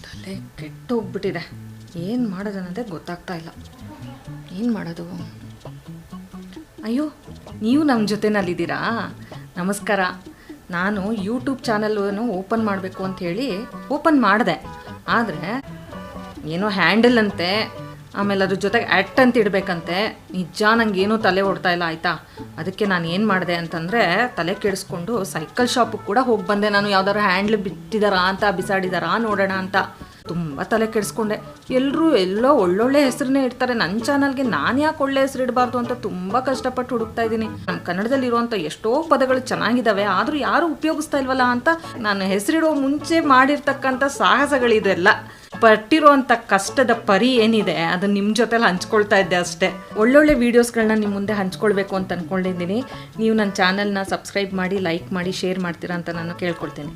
ತಲೆ ಕೆಟ್ಟೋಗ್ಬಿಟ್ಟಿದೆ. ಏನು ಮಾಡೋದು ಅನ್ನೋದೇ ಗೊತ್ತಾಗ್ತಾ ಇಲ್ಲ. ಏನು ಮಾಡೋದು? ಅಯ್ಯೋ, ನೀವು ನಮ್ಮ ಜೊತೆನಲ್ಲಿದ್ದೀರಾ? ನಮಸ್ಕಾರ. ನಾನು ಯೂಟ್ಯೂಬ್ ಚಾನಲ್ನು ಓಪನ್ ಮಾಡಬೇಕು ಅಂತ ಹೇಳಿ ಓಪನ್ ಮಾಡಿದೆ. ಆದರೆ ಏನೋ ಹ್ಯಾಂಡಲ್ ಅಂತೆ, ಆಮೇಲೆ ಅದ್ರ ಜೊತೆಗೆ ಅಟ್ ಅಂತ ಇಡಬೇಕಂತೆ. ನಿಜ ನನಗೇನೂ ತಲೆ ಓಡ್ತಾ ಇಲ್ಲ, ಆಯಿತಾ? ಅದಕ್ಕೆ ನಾನು ಏನು ಮಾಡಿದೆ ಅಂತಂದರೆ, ತಲೆ ಕೆಡಿಸ್ಕೊಂಡು ಸೈಕಲ್ ಶಾಪಿಗೆ ಕೂಡ ಹೋಗಿ ಬಂದೆ. ನಾನು ಯಾವ್ದಾದ್ರು ಹ್ಯಾಂಡ್ಲ್ ಬಿಟ್ಟಿದ್ದಾರಾ ಅಂತ, ಬಿಸಾಡಿದಾರಾ ನೋಡೋಣ ಅಂತ. ತುಂಬ ತಲೆ ಕೆಡಿಸ್ಕೊಂಡೆ. ಎಲ್ಲೋ ಒಳ್ಳೊಳ್ಳೆ ಹೆಸರನ್ನೇ ಇಡ್ತಾರೆ. ನನ್ನ ಚಾನಲ್ಗೆ ನಾನು ಯಾಕೆ ಒಳ್ಳೆ ಹೆಸರು ಇಡಬಾರ್ದು ಅಂತ ತುಂಬ ಕಷ್ಟಪಟ್ಟು ಹುಡುಕ್ತಾ ಇದ್ದೀನಿ. ನಮ್ಮ ಕನ್ನಡದಲ್ಲಿರುವಂಥ ಎಷ್ಟೋ ಪದಗಳು ಚೆನ್ನಾಗಿದ್ದಾವೆ, ಆದರೂ ಯಾರೂ ಉಪಯೋಗಿಸ್ತಾ ಇಲ್ವಲ್ಲ ಅಂತ ನಾನು ಹೆಸರಿಡೋ ಮುಂಚೆ ಮಾಡಿರ್ತಕ್ಕಂಥ ಸಾಹಸಗಳಿದೆಲ್ಲ. ಪಟ್ಟಿರುವಂಥ ಕಷ್ಟದ ಪರಿ ಏನಿದೆ ಅದನ್ನು ನಿಮ್ಮ ಜೊತೆಲಿ ಹಂಚ್ಕೊಳ್ತಾ ಇದ್ದೆ ಅಷ್ಟೇ. ಒಳ್ಳೊಳ್ಳೆ ವೀಡಿಯೋಸ್ಗಳನ್ನ ನಿಮ್ಮ ಮುಂದೆ ಹಂಚ್ಕೊಳ್ಬೇಕು ಅಂತ ಅಂದ್ಕೊಂಡಿದ್ದೀನಿ. ನೀವು ನನ್ನ ಚಾನಲ್ನ ಸಬ್ಸ್ಕ್ರೈಬ್ ಮಾಡಿ, ಲೈಕ್ ಮಾಡಿ, ಶೇರ್ ಮಾಡ್ತೀರಾ ಅಂತ ನಾನು ಕೇಳ್ಕೊಳ್ತೀನಿ.